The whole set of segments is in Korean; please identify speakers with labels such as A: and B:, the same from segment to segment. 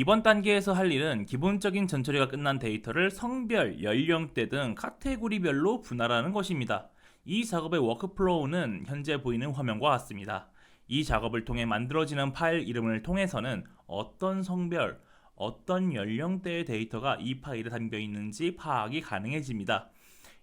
A: 이번 단계에서 할 일은 기본적인 전처리가 끝난 데이터를 성별, 연령대 등 카테고리별로 분할하는 것입니다. 이 작업의 워크플로우는 현재 보이는 화면과 같습니다. 이 작업을 통해 만들어지는 파일 이름을 통해서는 어떤 성별, 어떤 연령대의 데이터가 이 파일에 담겨 있는지 파악이 가능해집니다.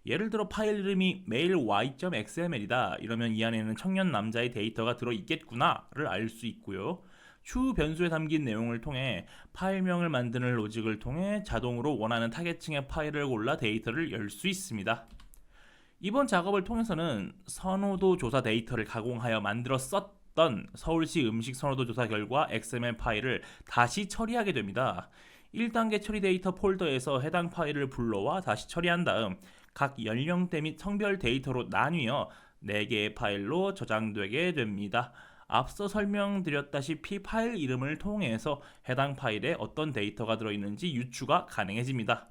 A: 예를 들어 파일 이름이 male y.xml이다 이러면 이 안에는 청년 남자의 데이터가 들어있겠구나를 알 수 있고요. 추후 변수에 담긴 내용을 통해 파일명을 만드는 로직을 통해 자동으로 원하는 타겟층의 파일을 골라 데이터를 열 수 있습니다. 이번 작업을 통해서는 선호도 조사 데이터를 가공하여 만들어 썼던 서울시 음식 선호도 조사 결과 XML 파일을 다시 처리하게 됩니다. 1단계 처리 데이터 폴더에서 해당 파일을 불러와 다시 처리한 다음 각 연령대 및 성별 데이터로 나뉘어 4개의 파일로 저장되게 됩니다. 앞서 설명드렸다시피 파일 이름을 통해서 해당 파일에 어떤 데이터가 들어있는지 유추가 가능해집니다.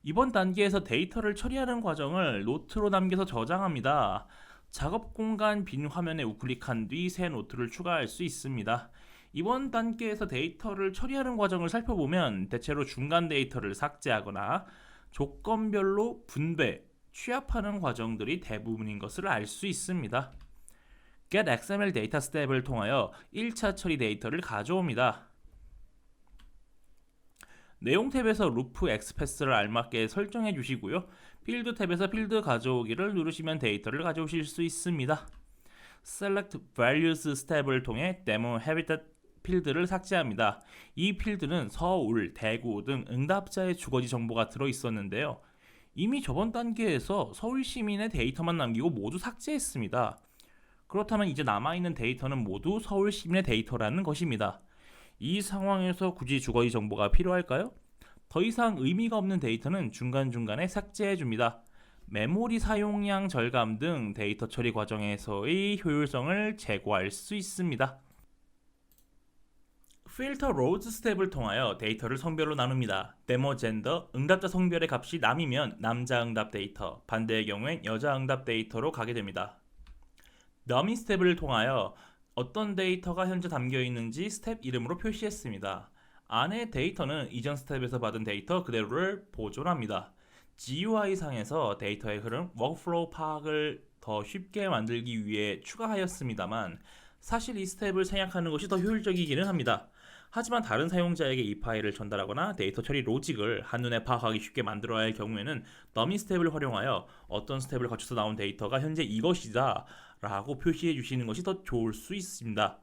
A: 이번 단계에서 데이터를 처리하는 과정을 노트로 남겨서 저장합니다. 작업 공간 빈 화면에 우클릭한 뒤 새 노트를 추가할 수 있습니다. 이번 단계에서 데이터를 처리하는 과정을 살펴보면 대체로 중간 데이터를 삭제하거나 조건별로 분배, 취합하는 과정들이 대부분인 것을 알 수 있습니다. get XML 데이터 스텝을 통하여 1차 처리 데이터를 가져옵니다. 내용 탭에서 루프 엑스패스를 알맞게 설정해 주시고요. 필드 탭에서 필드 가져오기를 누르시면 데이터를 가져오실 수 있습니다. select values 스텝을 통해 demo habitat 필드를 삭제합니다. 이 필드는 서울, 대구 등 응답자의 주거지 정보가 들어있었는데요. 이미 저번 단계에서 서울 시민의 데이터만 남기고 모두 삭제했습니다. 그렇다면 이제 남아있는 데이터는 모두 서울 시민의 데이터라는 것입니다. 이 상황에서 굳이 주거지 정보가 필요할까요? 더 이상 의미가 없는 데이터는 중간중간에 삭제해줍니다. 메모리 사용량 절감 등 데이터 처리 과정에서의 효율성을 제고할 수 있습니다. 필터 로즈 스텝을 통하여 데이터를 성별로 나눕니다. 데모 젠더, 응답자 성별의 값이 남이면 남자 응답 데이터, 반대의 경우엔 여자 응답 데이터로 가게 됩니다. 더미 스텝을 통하여 어떤 데이터가 현재 담겨 있는지 스텝 이름으로 표시했습니다. 안의 데이터는 이전 스텝에서 받은 데이터 그대로를 보존합니다. GUI 상에서 데이터의 흐름, 워크플로우 파악을 더 쉽게 만들기 위해 추가하였습니다만 사실 이 스텝을 생략하는 것이 더 효율적이기는 합니다. 하지만 다른 사용자에게 이 파일을 전달하거나 데이터 처리 로직을 한눈에 파악하기 쉽게 만들어야 할 경우에는 더미 스텝을 활용하여 어떤 스텝을 거쳐서 나온 데이터가 현재 이것이다 라고 표시해 주시는 것이 더 좋을 수 있습니다.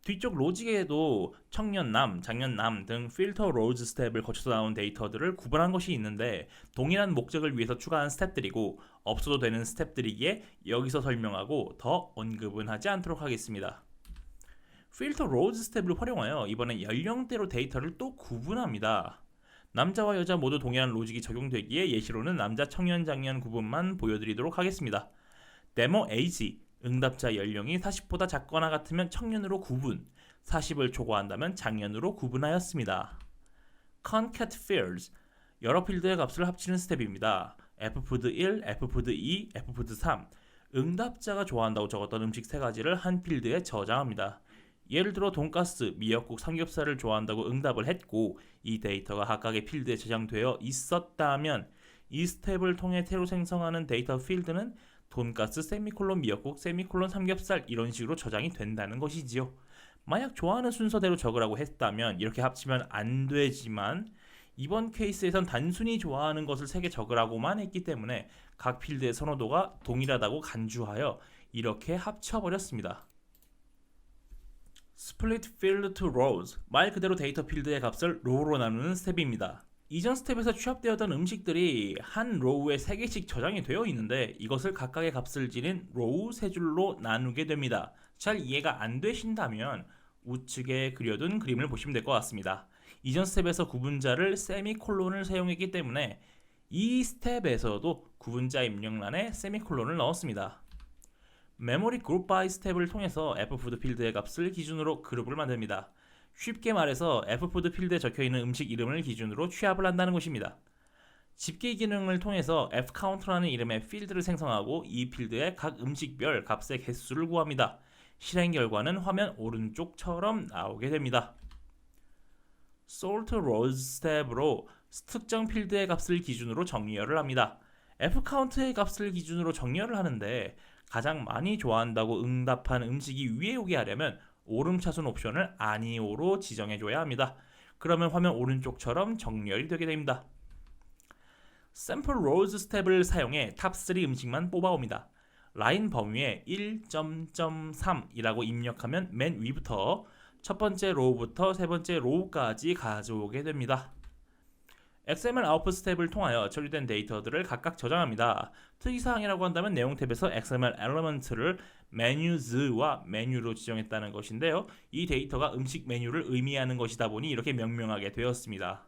A: 뒤쪽 로직에도 청년남, 장년남 등 필터 로즈 스텝을 거쳐서 나온 데이터들을 구분한 것이 있는데 동일한 목적을 위해서 추가한 스텝들이고 없어도 되는 스텝들이기에 여기서 설명하고 더 언급은 하지 않도록 하겠습니다. 필터 로즈 스텝을 활용하여 이번엔 연령대로 데이터를 또 구분합니다. 남자와 여자 모두 동일한 로직이 적용되기에 예시로는 남자, 청년, 장년 구분만 보여드리도록 하겠습니다. 데모 에이지, 응답자 연령이 40보다 작거나 같으면 청년으로 구분, 40을 초과한다면 장년으로 구분하였습니다. concat fields, 여러 필드의 값을 합치는 스텝입니다. ffood 1, ffood 2, ffood 3, 응답자가 좋아한다고 적었던 음식 3가지를 한 필드에 저장합니다. 예를 들어 돈가스, 미역국, 삼겹살을 좋아한다고 응답을 했고 이 데이터가 각각의 필드에 저장되어 있었다면 이 스텝을 통해 새로 생성하는 데이터 필드는 돈가스, 세미콜론, 미역국, 세미콜론, 삼겹살 이런 식으로 저장이 된다는 것이지요. 만약 좋아하는 순서대로 적으라고 했다면 이렇게 합치면 안 되지만 이번 케이스에선 단순히 좋아하는 것을 3개 적으라고만 했기 때문에 각 필드의 선호도가 동일하다고 간주하여 이렇게 합쳐버렸습니다. Split Field to Rows, 말 그대로 데이터 필드의 값을 로우로 나누는 스텝입니다. 이전 스텝에서 취합되었던 음식들이 한 로우에 3개씩 저장이 되어 있는데 이것을 각각의 값을 지닌 로우 3줄로 나누게 됩니다. 잘 이해가 안 되신다면 우측에 그려둔 그림을 보시면 될 것 같습니다. 이전 스텝에서 구분자를 세미콜론을 사용했기 때문에 이 스텝에서도 구분자 입력란에 세미콜론을 넣었습니다. 메모리 그룹 바이 스텝을 통해서 ffood 필드의 값을 기준으로 그룹을 만듭니다. 쉽게 말해서 ffood 필드에 적혀있는 음식 이름을 기준으로 취합을 한다는 것입니다. 집계 기능을 통해서 fcount라는 이름의 필드를 생성하고 이 필드의 각 음식별 값의 개수를 구합니다. 실행 결과는 화면 오른쪽처럼 나오게 됩니다. sort rows 스텝으로 특정 필드의 값을 기준으로 정리열을 합니다. fcount의 값을 기준으로 정리열을 하는데 가장 많이 좋아한다고 응답한 음식이 위에 오게 하려면 오름차순 옵션을 아니오로 지정해줘야 합니다. 그러면 화면 오른쪽처럼 정렬이 되게 됩니다. 샘플 로즈 스텝을 사용해 탑3 음식만 뽑아옵니다. 라인 범위에 1.3이라고 입력하면 맨 위부터 첫 번째 로우부터 세 번째 로우까지 가져오게 됩니다. XML 아웃풋 스텝을 통하여 처리된 데이터들을 각각 저장합니다. 특이사항이라고 한다면 내용 탭에서 XML 엘리먼트를 메뉴즈와 메뉴로 지정했다는 것인데요. 이 데이터가 음식 메뉴를 의미하는 것이다 보니 이렇게 명명하게 되었습니다.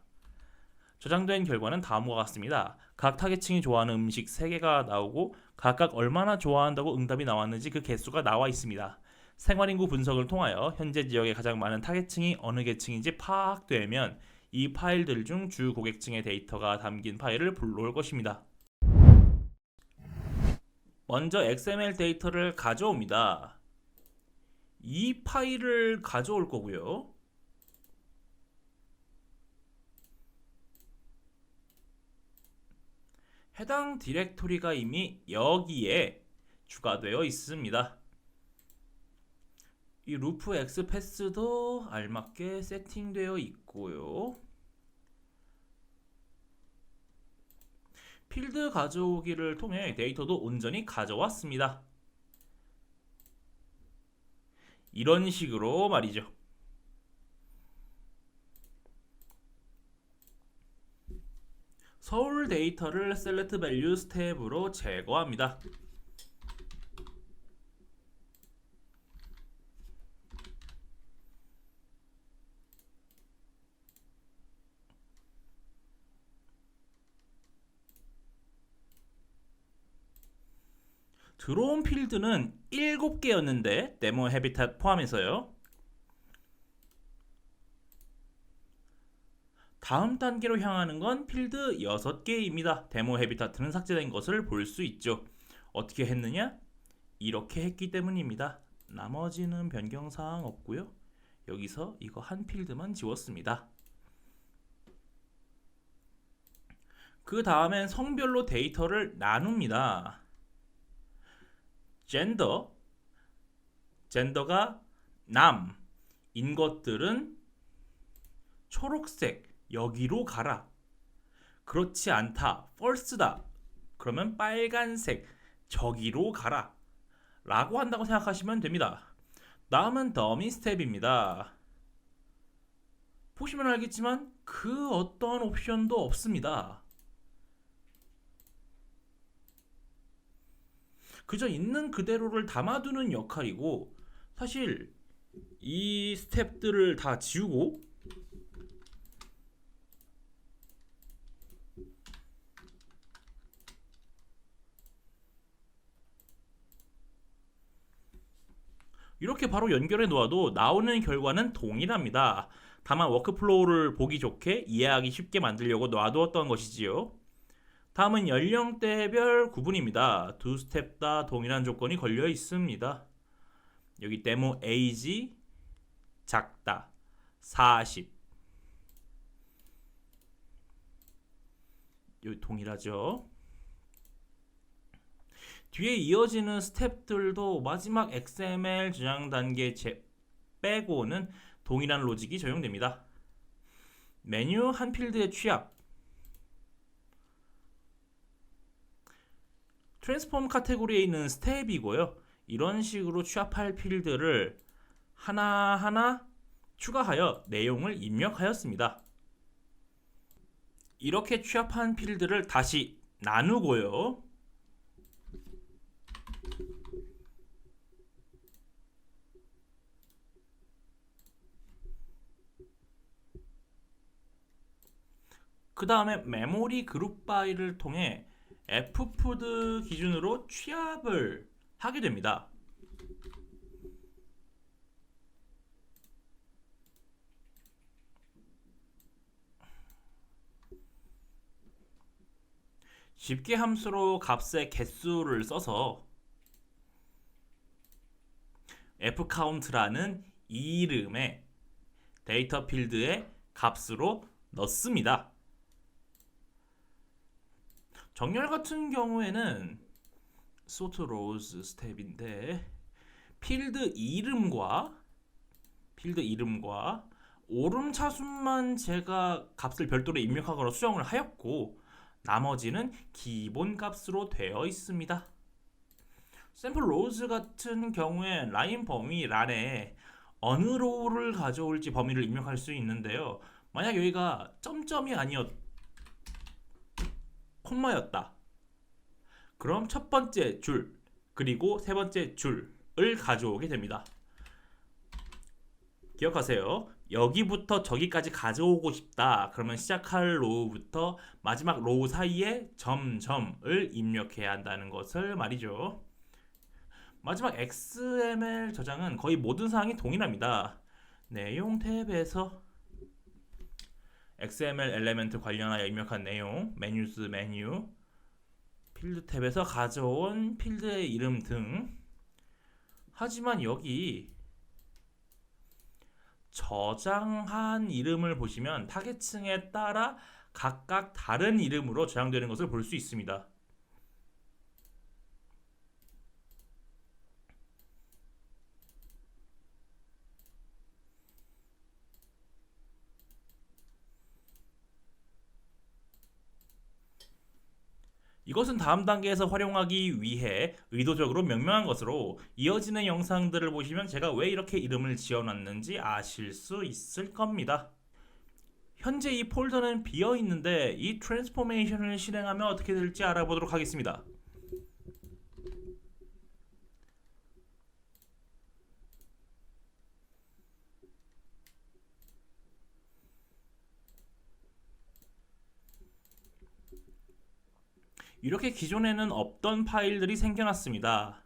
A: 저장된 결과는 다음과 같습니다. 각 타겟층이 좋아하는 음식 3개가 나오고 각각 얼마나 좋아한다고 응답이 나왔는지 그 개수가 나와 있습니다. 생활인구 분석을 통하여 현재 지역에 가장 많은 타겟층이 어느 계층인지 파악되면 이 파일들 중 주 고객층의 데이터가 담긴 파일을 불러올 것입니다. 먼저 XML 데이터를 가져옵니다. 이 파일을 가져올 거고요. 해당 디렉토리가 이미 여기에 추가되어 있습니다. 이 루프 X 패스도 알맞게 세팅되어 있고요. 필드 가져오기를 통해 데이터도 온전히 가져왔습니다. 이런 식으로 말이죠. 서울 데이터를 select values 탭으로 제거합니다. 들어온 필드는 7개였는데 데모 헤비tat 포함해서요. 다음 단계로 향하는 건 필드 6개입니다. 데모 헤비타트는 삭제된 것을 볼 수 있죠. 어떻게 했느냐? 이렇게 했기 때문입니다. 나머지는 변경사항 없고요. 여기서 이거 한 필드만 지웠습니다. 그 다음엔 성별로 데이터를 나눕니다. 젠더가 남인 것들은 초록색 여기로 가라. 그렇지 않다. false다. 그러면 빨간색 저기로 가라. 라고 한다고 생각하시면 됩니다. 다음은 더미 스텝입니다. 보시면 알겠지만 그 어떤 옵션도 없습니다. 그저 있는 그대로를 담아두는 역할이고 사실 이 스텝들을 다 지우고 이렇게 바로 연결해 놓아도 나오는 결과는 동일합니다. 다만 워크플로우를 보기 좋게 이해하기 쉽게 만들려고 놔두었던 것이지요. 다음은 연령대별 구분입니다. 두 스텝 다 동일한 조건이 걸려 있습니다. 여기 데모 에이지 작다 40 여기 동일하죠. 뒤에 이어지는 스텝들도 마지막 XML 저장 단계 빼고는 동일한 로직이 적용됩니다. 메뉴 한 필드의 취합 트랜스폼 카테고리에 있는 스텝이고요. 이런 식으로 취합할 필드를 하나하나 추가하여 내용을 입력하였습니다. 이렇게 취합한 필드를 다시 나누고요. 그 다음에 메모리 그룹 바이를 통해 ffood 기준으로 취합을 하게 됩니다. 집계 함수로 값의 개수를 써서 fcount라는 이름의 데이터 필드에 값으로 넣습니다. 정렬 같은 경우에는 sort rows 스텝인데 필드 이름과 오름차순만 제가 값을 별도로 입력하거나 수정을 하였고 나머지는 기본 값으로 되어 있습니다. 샘플 로우즈 같은 경우에 라인 범위 란에 어느 로우를 가져올지 범위를 입력할 수 있는데요. 만약 여기가 점점이 아니었 콤마였다. 그럼 첫 번째 줄 그리고 세 번째 줄을 가져오게 됩니다. 기억하세요. 여기부터 저기까지 가져오고 싶다. 그러면 시작할 로우부터 마지막 로우 사이에 점점을 입력해야 한다는 것을 말이죠. 마지막 XML 저장은 거의 모든 사항이 동일합니다. 내용 탭에서 XML 엘리멘트 관련하여 입력한 내용, 메뉴스 메뉴, 필드 탭에서 가져온 필드의 이름 등. 하지만 여기 저장한 이름을 보시면 타겟층에 따라 각각 다른 이름으로 저장되는 것을 볼 수 있습니다. 이것은 다음 단계에서 활용하기 위해 의도적으로 명명한 것으로 이어지는 영상들을 보시면 제가 왜 이렇게 이름을 지어놨는지 아실 수 있을 겁니다. 현재 이 폴더는 비어 있는데 이 트랜스포메이션을 실행하면 어떻게 될지 알아보도록 하겠습니다. 이렇게 기존에는 없던 파일들이 생겨났습니다.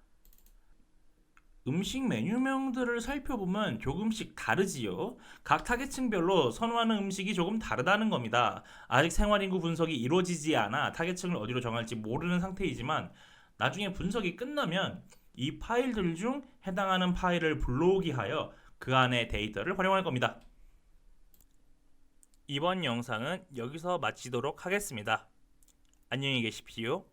A: 음식 메뉴명들을 살펴보면 조금씩 다르지요. 각 타겟층별로 선호하는 음식이 조금 다르다는 겁니다. 아직 생활인구 분석이 이루어지지 않아 타겟층을 어디로 정할지 모르는 상태이지만 나중에 분석이 끝나면 이 파일들 중 해당하는 파일을 불러오기 하여 그 안에 데이터를 활용할 겁니다. 이번 영상은 여기서 마치도록 하겠습니다. 안녕히 계십시오.